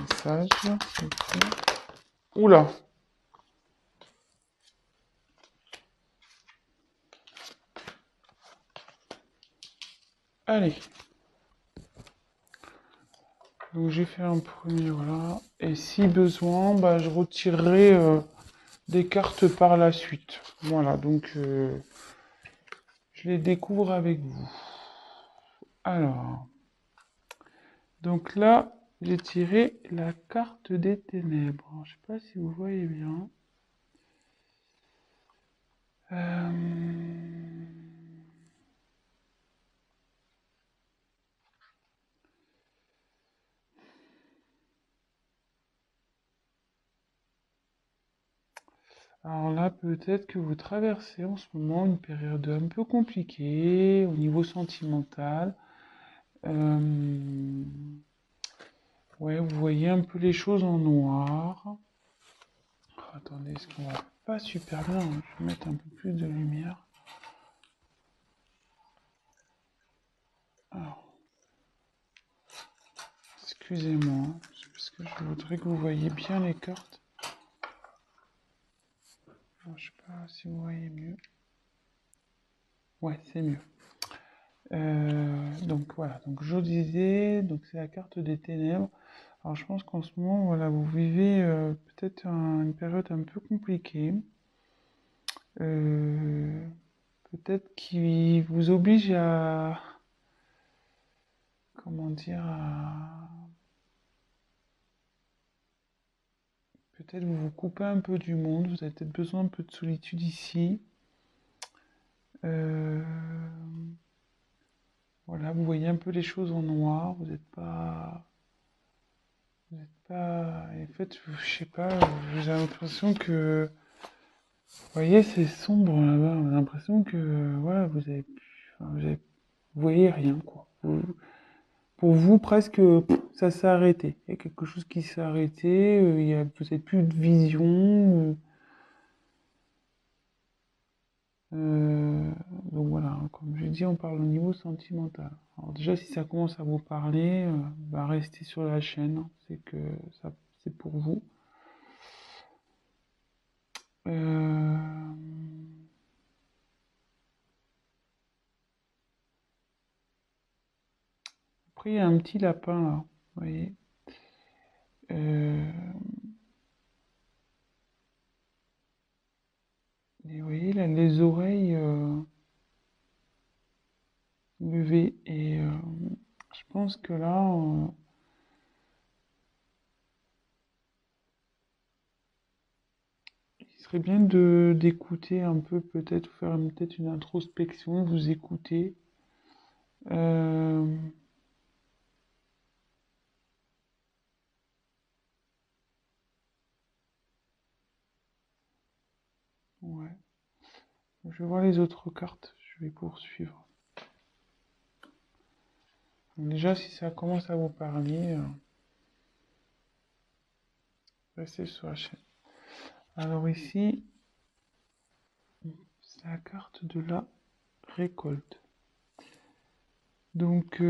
message. Ok. Oula! Allez. Donc j'ai fait un premier, voilà. Et si besoin, bah, je retirerai des cartes par la suite. Voilà, donc je les découvre avec vous. Alors, donc là, j'ai tiré la carte des ténèbres. Je sais pas si vous voyez bien. Alors là, peut-être que vous traversez en ce moment une période un peu compliquée au niveau sentimental. Euh, ouais, vous voyez un peu les choses en noir. Oh, attendez, est-ce qu'on va pas super bien, hein. Je vais mettre un peu plus de lumière. Alors, excusez-moi, hein, c'est parce que je voudrais que vous voyez bien les cartes. Alors, je sais pas si vous voyez mieux. Ouais, c'est mieux. Donc voilà, donc je disais, donc c'est la carte des ténèbres. Alors je pense qu'en ce moment, voilà, vous vivez peut-être une période un peu compliquée, euh, peut-être qui vous oblige à, comment dire, peut-être vous vous coupez un peu du monde, vous avez peut-être besoin un peu de solitude ici. Euh, voilà, vous voyez un peu les choses en noir, vous n'êtes pas, en fait, je sais pas, j'ai l'impression que, vous voyez, c'est sombre là-bas, j'ai l'impression que, voilà, enfin, vous voyez rien, quoi. Pour vous, presque, ça s'est arrêté. Il y a quelque chose qui s'est arrêté, il y a peut-être plus de vision. Donc voilà, hein, comme je dis, on parle au niveau sentimental. Alors déjà, si ça commence à vous parler, bah restez sur la chaîne, hein, c'est que ça, c'est pour vous. Euh, Après, il y a un petit lapin là, vous voyez. Euh, Et vous voyez, là, les oreilles levées. Et je pense que là, il serait bien de d'écouter un peu, peut-être faire peut-être une introspection, vous écouter. Euh, ouais. Je vais voir les autres cartes, je vais poursuivre. Donc déjà, si ça commence à vous parler, restez sur la chaîne. Alors ici, c'est la carte de la récolte. Donc,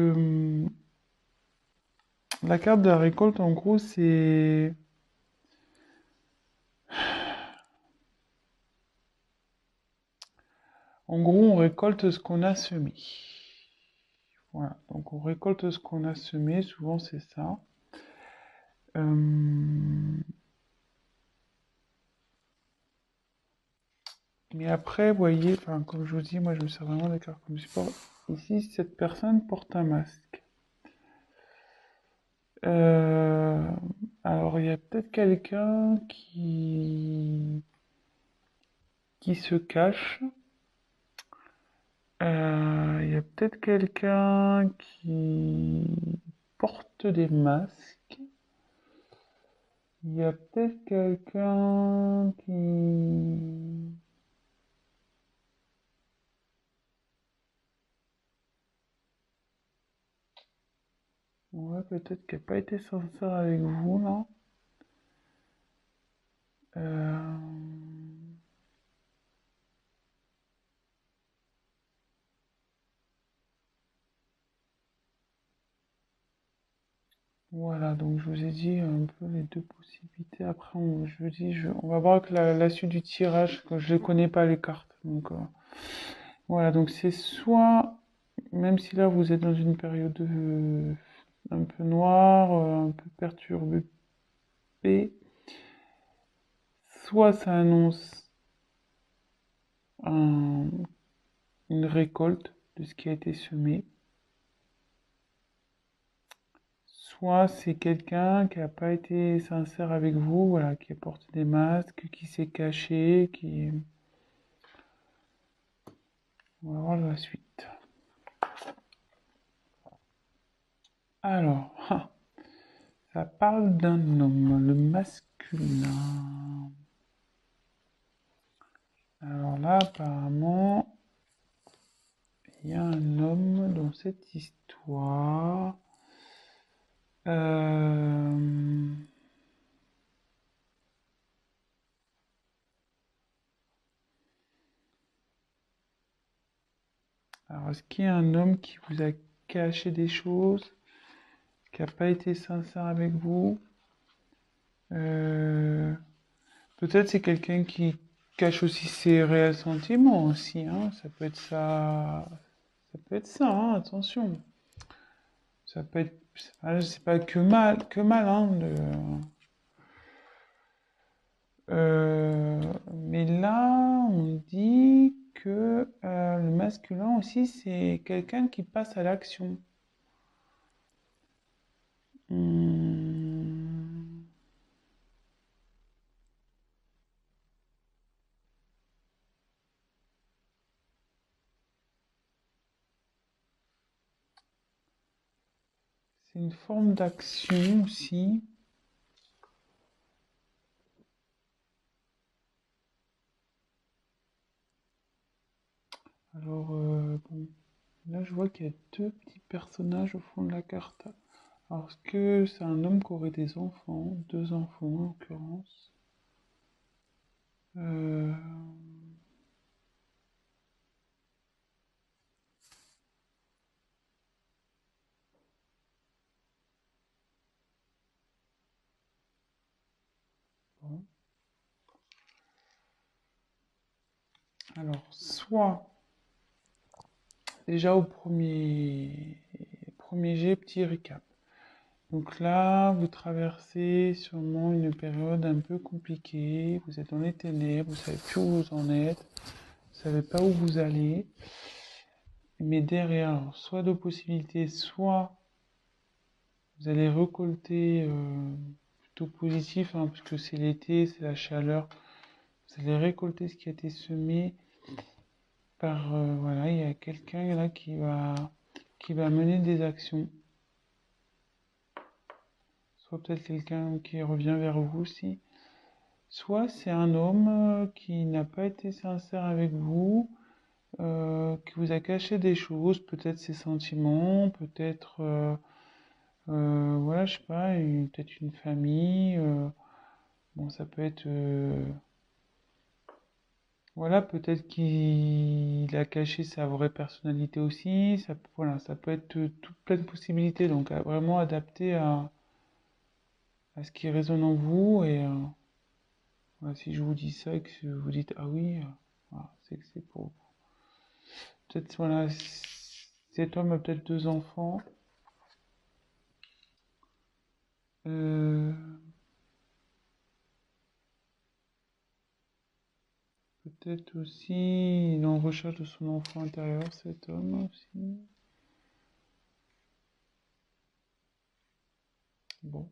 la carte de la récolte, en gros, c'est... En gros, on récolte ce qu'on a semé. Voilà, donc on récolte ce qu'on a semé, souvent c'est ça. Euh, Mais après, vous voyez, enfin, comme je vous dis, moi je me sers vraiment des cartes comme support. Ici, cette personne porte un masque. Euh, Alors, il y a peut-être quelqu'un qui se cache. Il y a peut-être quelqu'un qui porte des masques. Il y a peut-être quelqu'un qui... Ouais, peut-être qui n'a pas été sincère avec vous, là. Euh, Voilà, donc je vous ai dit un peu les deux possibilités. Après, on va voir avec la suite du tirage, que je ne connais pas les cartes. Donc voilà, donc c'est soit, même si là vous êtes dans une période un peu noire, un peu perturbée, soit ça annonce un- une récolte de ce qui a été semé, soit c'est quelqu'un qui n'a pas été sincère avec vous, voilà, qui a porté des masques, qui s'est caché, qui... On va voir la suite. Alors, ça parle d'un homme, le masculin. Alors là, apparemment, il y a un homme dans cette histoire. Euh, Alors, est-ce qu'il y a un homme qui vous a caché des choses, qui n'a pas été sincère avec vous? Euh, Peut-être c'est quelqu'un qui cache aussi ses réels sentiments aussi, hein. Ça peut être ça. Ça peut être ça, hein, attention. Ça peut être. C'est pas que mal, hein, mais là, on dit que le masculin aussi, c'est quelqu'un qui passe à l'action. Hmm. C'est une forme d'action aussi. Alors, bon, là, je vois qu'il y a deux petits personnages au fond de la carte. Alors, est-ce que c'est un homme qui aurait des enfants? Deux enfants, en l'occurrence. Euh, bon. Alors, soit, déjà au premier jet, petit récap. Donc là, vous traversez sûrement une période un peu compliquée. Vous êtes dans les ténèbres, vous savez plus où vous en êtes, vous savez pas où vous allez. Mais derrière, alors, soit deux possibilités, soit vous allez récolter plutôt positif, hein, parce que c'est l'été, c'est la chaleur. Vous allez récolter ce qui a été semé par, voilà, il y a quelqu'un là qui va mener des actions. Soit peut-être quelqu'un qui revient vers vous aussi. Soit c'est un homme qui n'a pas été sincère avec vous, qui vous a caché des choses, peut-être ses sentiments, peut-être, voilà, je sais pas, peut-être une famille. Bon, ça peut être, voilà, peut-être qu'il a caché sa vraie personnalité aussi. Voilà, ça peut être toute plein de possibilités, donc vraiment adapté à ce qui résonne en vous. Et voilà, si je vous dis ça et que vous dites ah oui, voilà, c'est que c'est pour vous. Peut-être, voilà, cet homme a peut-être deux enfants. Euh, Peut-être aussi, il est en recherche de son enfant intérieur, cet homme aussi. Bon,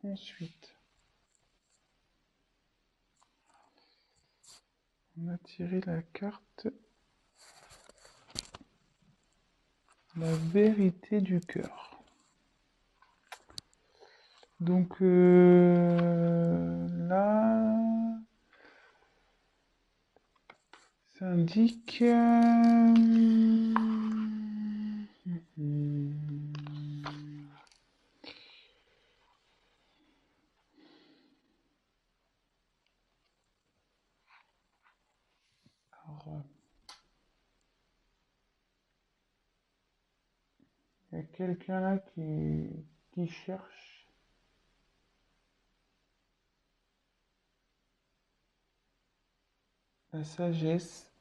ensuite, on a tiré la carte la vérité du cœur. Donc là, ça indique... y a quelqu'un là qui cherche la sagesse.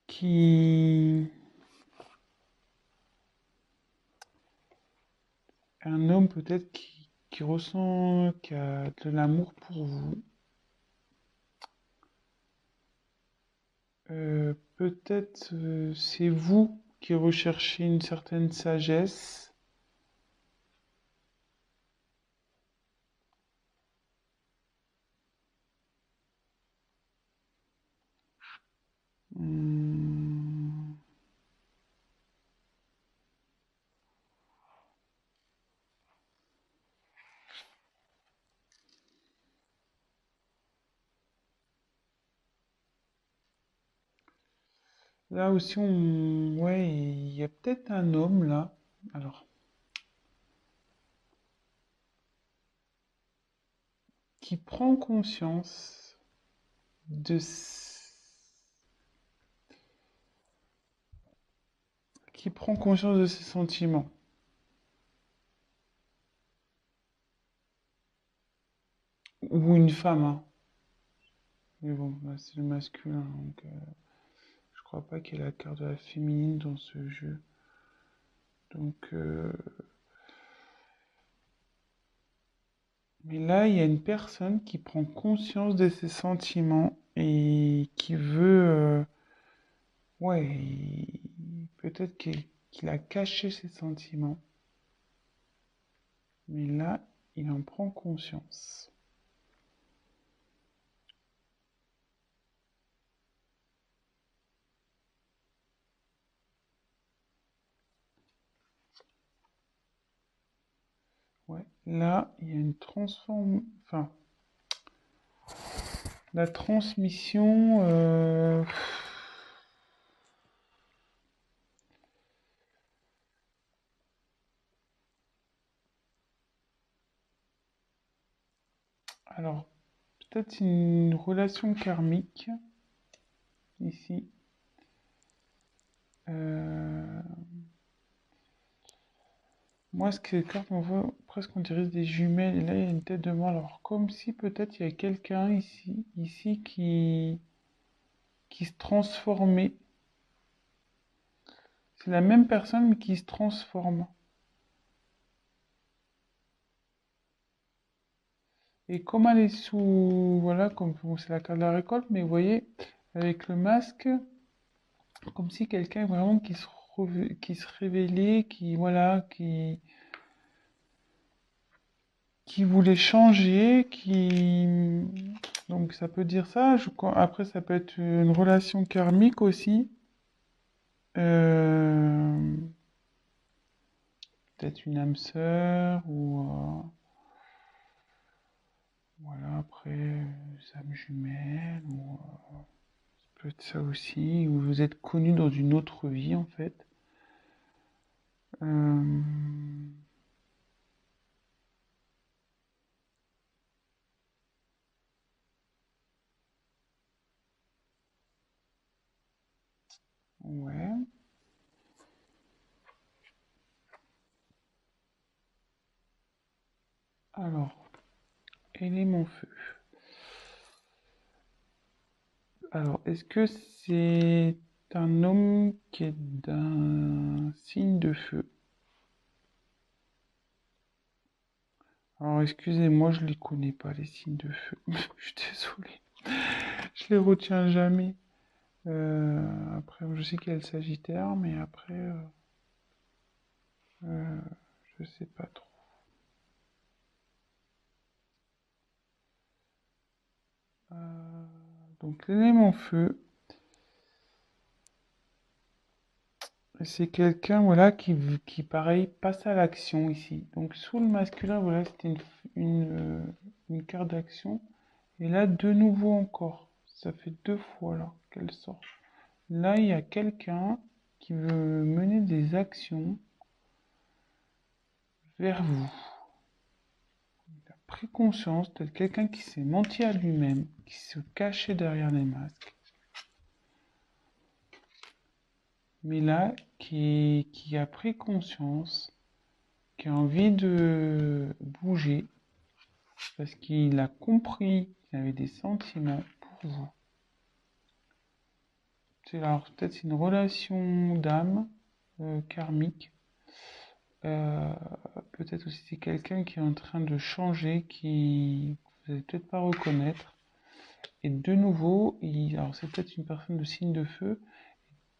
Qui... Un homme peut-être qui ressent, qui a de l'amour pour vous. Peut-être c'est vous qui recherchez une certaine sagesse. Hmm. Là aussi, ouais, il y a peut-être un homme là. Alors, qui prend conscience de, qui prend conscience de ses sentiments. Ou une femme, hein. Mais bon, là, c'est le masculin, donc je crois pas qu'il y ait la carte de la féminine dans ce jeu. Donc, mais là, il y a une personne qui prend conscience de ses sentiments et qui veut, ouais, peut-être qu'il a caché ses sentiments, mais là, il en prend conscience. Ouais, là, il y a une enfin, la transmission. Alors, peut-être une relation karmique ici. Euh, Moi, ce que les cartes m'envoient, presque on dirait des jumelles. Et là, il y a une tête de mort. Alors, comme si peut-être il y a quelqu'un ici qui se transformait. C'est la même personne, mais qui se transforme. Et comme elle est sous, voilà, comme bon, c'est la carte de la récolte, mais vous voyez, avec le masque, comme si quelqu'un vraiment qui se révélait, qui, voilà, qui voulait changer, donc ça peut dire ça. Après, ça peut être une relation karmique aussi. Euh, Peut-être une âme sœur ou voilà, après, âme jumelle ou ça peut être ça aussi. Ou vous êtes connu dans une autre vie en fait. Euh, ouais. Alors, élément feu. Alors, est-ce que c'est un homme qui est d'un signe de feu? Alors, excusez-moi, je les connais pas, les signes de feu. Je suis désolé. Je les retiens jamais. Après, je sais qu'il y a le Sagittaire, mais après, euh, je sais pas trop. Euh, donc, l'élément feu, c'est quelqu'un, voilà, qui, pareil, passe à l'action ici. Donc, sous le masculin, voilà, c'était une carte d'action. Et là, de nouveau encore. Ça fait deux fois, là, qu'elle sort. Là, il y a quelqu'un qui veut mener des actions vers vous. Il a pris conscience d'être quelqu'un qui s'est menti à lui-même, qui se cachait derrière les masques. mais là, qui a pris conscience, qui a envie de bouger, parce qu'il a compris qu'il avait des sentiments pour vous. Alors, peut-être c'est une relation d'âme karmique. Peut-être aussi c'est quelqu'un qui est en train de changer, qui vous n'allez peut-être pas reconnaître. Et de nouveau, alors c'est peut-être une personne de signe de feu,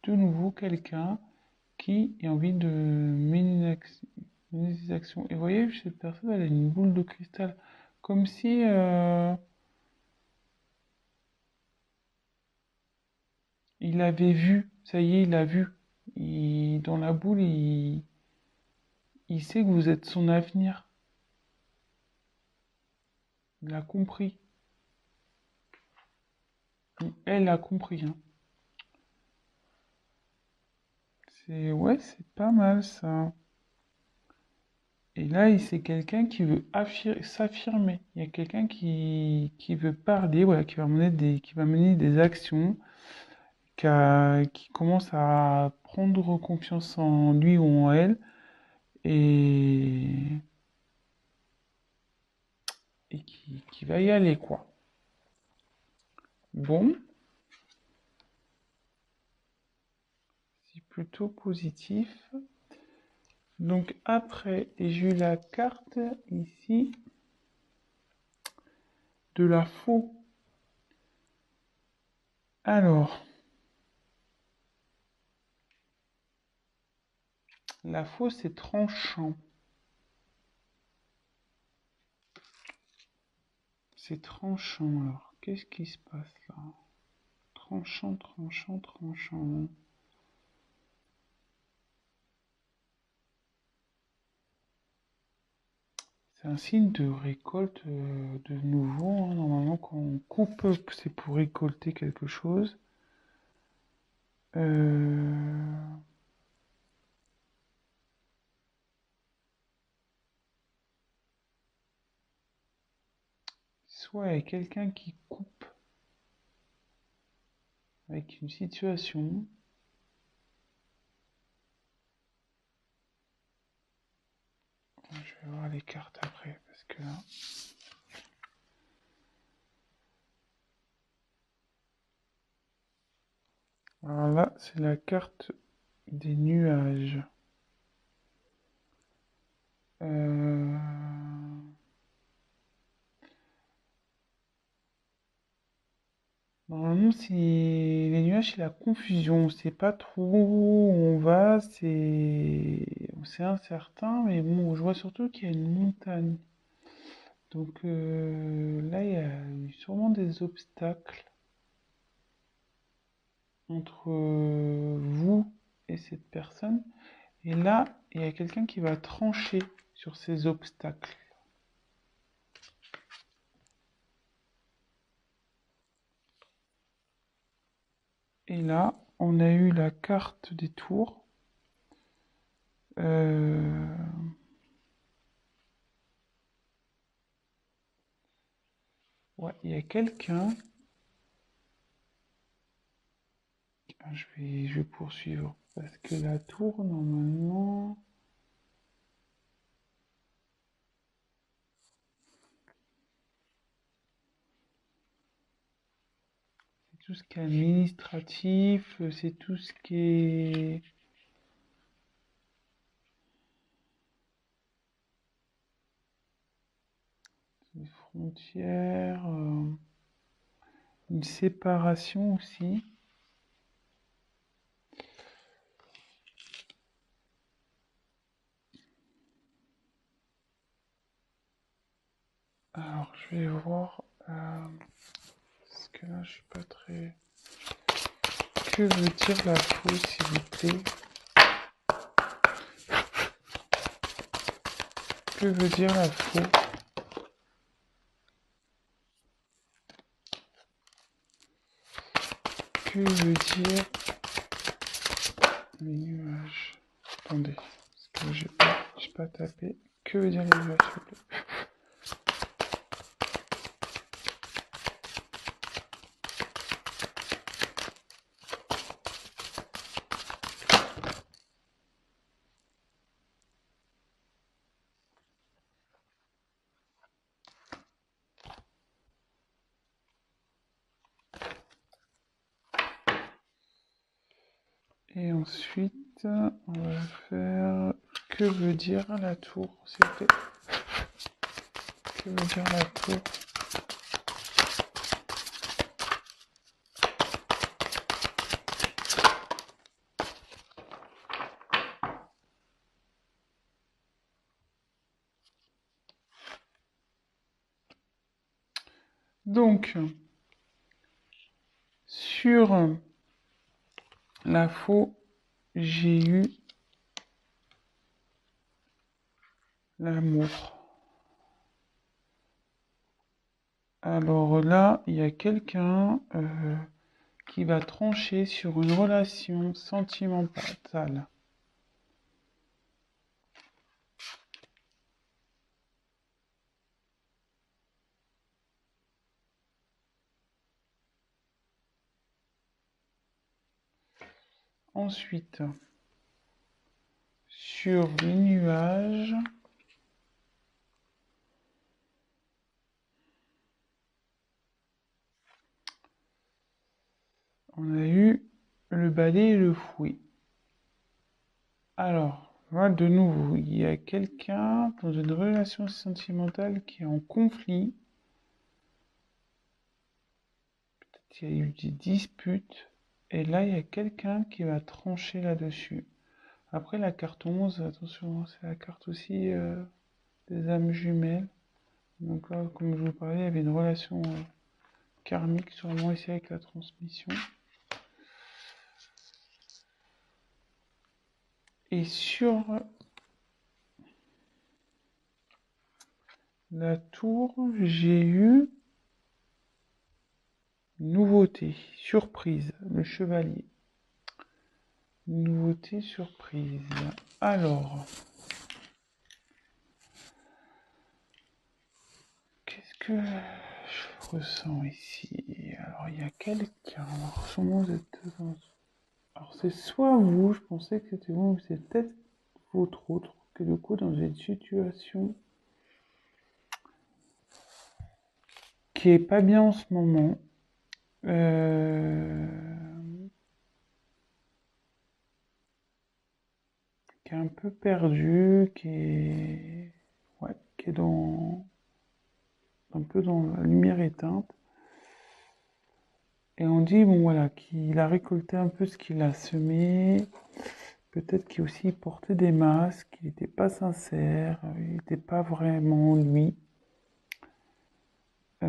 de nouveau quelqu'un qui a envie de mener des actions. Et vous voyez, cette personne, elle a une boule de cristal, comme si il avait vu, ça y est, il a vu. Dans la boule, il sait que vous êtes son avenir. Il a compris. Elle a compris. Hein. Ouais, c'est pas mal ça. Et là, c'est quelqu'un qui veut s'affirmer. Il y a quelqu'un qui veut parler, voilà, qui va mener des actions, qui commence à prendre confiance en lui ou en elle, et, qui va y aller, quoi. Bon, c'est plutôt positif. Donc après, j'ai eu la carte ici de la faux. Alors, la faux, c'est tranchant. C'est tranchant. Alors, qu'est-ce qui se passe là? Tranchant, tranchant, tranchant. C'est un signe de récolte de nouveau. Hein. Normalement, quand on coupe, c'est pour récolter quelque chose. Soit il y a quelqu'un qui coupe avec une situation. Je vais voir les cartes après, parce que là... Alors là, c'est la carte des nuages. Normalement, c'est les nuages, c'est la confusion. On sait pas trop où on va, c'est incertain, mais bon, je vois surtout qu'il y a une montagne. Donc là, il y a sûrement des obstacles entre vous et cette personne. Et là, il y a quelqu'un qui va trancher sur ces obstacles. Et là, on a eu la carte des tours. Ouais, il y a quelqu'un. Je vais poursuivre. Parce que la tour, normalement... C'est tout ce qui est administratif, c'est tout ce qui est... Les frontières, une séparation aussi. Alors, je vais voir... parce que là, je suis pas très... Que veut dire la fausse, s'il vous plaît? Que veut dire la faux? Que veut dire les nuages? Attendez, parce que j'ai pas tapé. Que veut dire les nuages, s'il vous plaît? Et ensuite, on va faire que veut dire la tour, s'il vous plaît. Que veut dire la tour? Donc, sur la faux, j'ai eu l'amour. Alors là, il y a quelqu'un qui va trancher sur une relation sentimentale. Ensuite, sur les nuages, on a eu le balai et le fouet. Alors, voilà, de nouveau, il y a quelqu'un dans une relation sentimentale qui est en conflit. Peut-être il y a eu des disputes. Et là, il y a quelqu'un qui va trancher là-dessus. Après, la carte 11, attention, c'est la carte aussi des âmes jumelles. Donc là, comme je vous parlais, il y avait une relation karmique, sûrement ici avec la transmission. Et sur la tour, j'ai eu nouveauté, surprise, le chevalier. Nouveauté, surprise. Alors, qu'est-ce que je ressens ici? Alors, il y a quelqu'un. Alors, sûrement, vous êtes dans... Alors, c'est soit vous, je pensais que c'était vous, mais c'est peut-être votre autre, que du coup, dans une situation qui est pas bien en ce moment. Qui est un peu perdu, qui est dans un peu dans la lumière éteinte. Et on dit, bon voilà, qu'il a récolté un peu ce qu'il a semé. Peut-être qu'il aussi portait des masques, il n'était pas sincère, il n'était pas vraiment lui. Et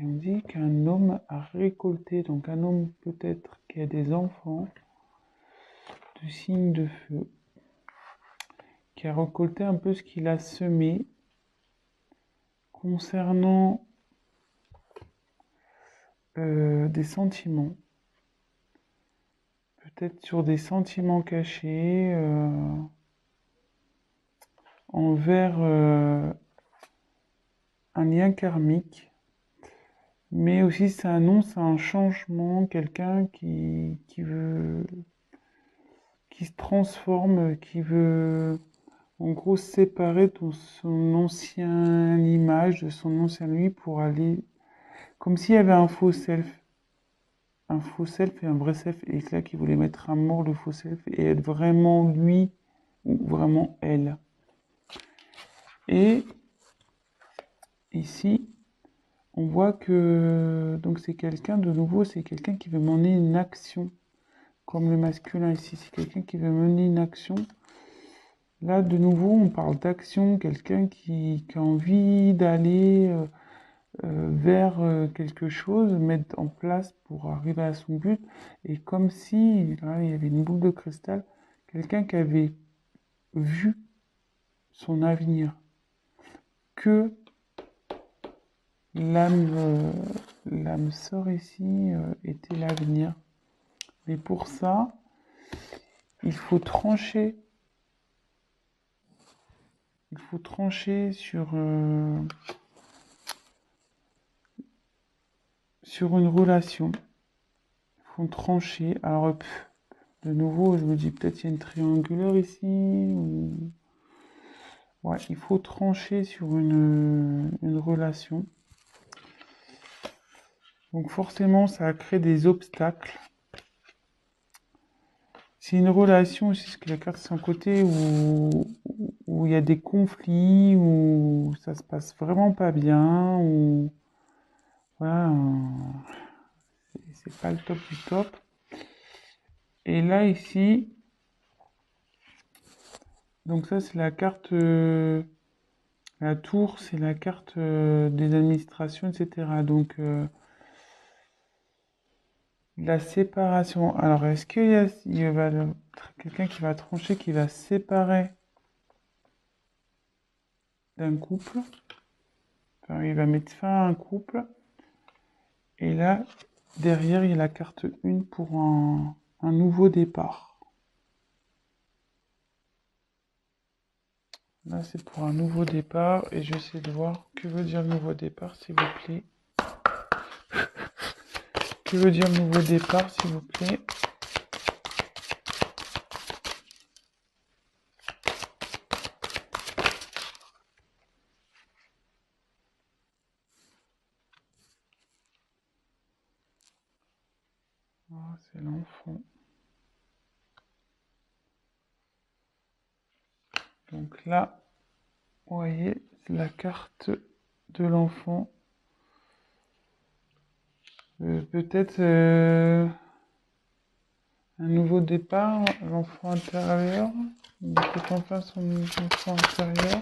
on dit qu'un homme a récolté, donc un homme peut-être qui a des enfants, du signe de feu, qui a récolté un peu ce qu'il a semé concernant des sentiments. Peut-être sur des sentiments cachés envers un lien karmique. Mais aussi ça annonce un changement, quelqu'un qui veut, qui se transforme, qui veut en gros se séparer de son ancienne image, de son ancien lui pour aller, comme s'il y avait un faux self et un vrai self, et là qui voulait mettre à mort le faux self et être vraiment lui ou vraiment elle. Et ici, on voit que donc c'est quelqu'un de nouveau, c'est quelqu'un qui veut mener une action, comme le masculin ici, c'est quelqu'un qui veut mener une action. Là, de nouveau, on parle d'action, quelqu'un qui a envie d'aller vers quelque chose, mettre en place pour arriver à son but, et comme si là, il y avait une boule de cristal, quelqu'un qui avait vu son avenir, que l'âme sœur ici était l'avenir. Mais pour ça, il faut trancher. Il faut trancher sur une relation. Il faut trancher. Alors, de nouveau, je me dis peut-être il y a une triangulaire ici. Ou... Ouais, il faut trancher sur une relation. Donc forcément, ça crée des obstacles. C'est une relation aussi, ce que la carte de son côté, où il y a des conflits, où ça se passe vraiment pas bien, où voilà, c'est pas le top du top. Et là, ici, donc ça, c'est la carte, la tour, c'est la carte des administrations, etc. Donc, la séparation. Alors, est-ce il y a quelqu'un qui va trancher, qui va se séparer d'un couple? Enfin, il va mettre fin à un couple. Et là, derrière, il y a la carte 1 pour un nouveau départ. Là, c'est pour un nouveau départ. Et je vais essayer de voir que veut dire le nouveau départ, s'il vous plaît. Que veut dire nouveau départ, s'il vous plaît? Ah, c'est l'enfant. Donc là, vous voyez, c'est la carte de l'enfant. Peut-être un nouveau départ, l'enfant intérieur. Peut-être enfin son enfant intérieur.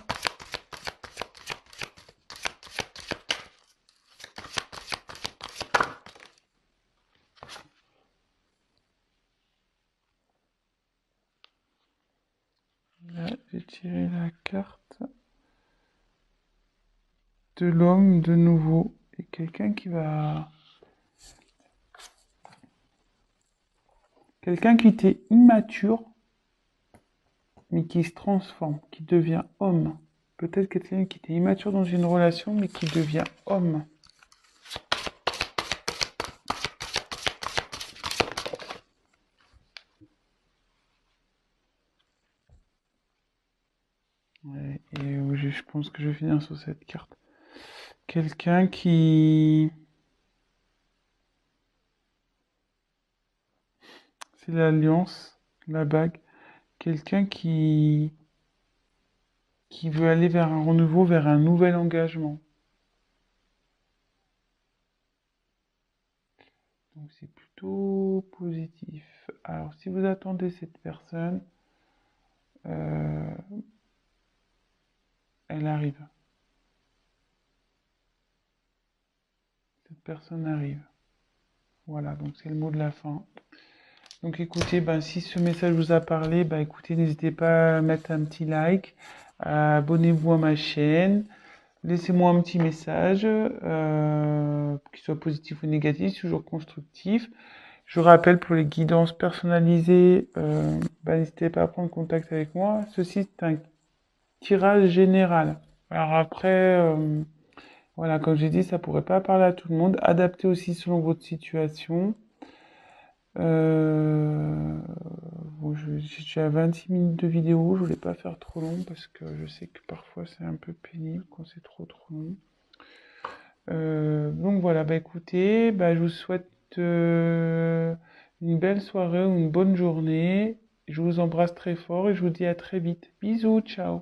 Là, j'ai tiré la carte de l'homme de nouveau. Et quelqu'un qui va... Quelqu'un qui était immature, mais qui se transforme, qui devient homme. Peut-être quelqu'un qui était immature dans une relation, mais qui devient homme. Ouais, et je pense que je vais finir sur cette carte. Quelqu'un qui... C'est l'alliance, la bague. Quelqu'un qui veut aller vers un renouveau, vers un nouvel engagement. Donc c'est plutôt positif. Alors si vous attendez cette personne, euh, elle arrive. Cette personne arrive. Voilà, donc c'est le mot de la fin. Donc écoutez, ben, si ce message vous a parlé, ben, écoutez, n'hésitez pas à mettre un petit like, abonnez-vous à ma chaîne, laissez-moi un petit message, qu'il soit positif ou négatif, toujours constructif. Je vous rappelle, pour les guidances personnalisées, ben, n'hésitez pas à prendre contact avec moi. Ceci est un tirage général. Alors après, voilà, comme j'ai dit, ça pourrait pas parler à tout le monde. Adaptez aussi selon votre situation. Euh, bon, je suis à 26 minutes de vidéo, je voulais pas faire trop long parce que je sais que parfois c'est un peu pénible quand c'est trop long. Donc voilà, bah écoutez, bah, je vous souhaite une belle soirée ou une bonne journée. Je vous embrasse très fort et je vous dis à très vite. Bisous, ciao.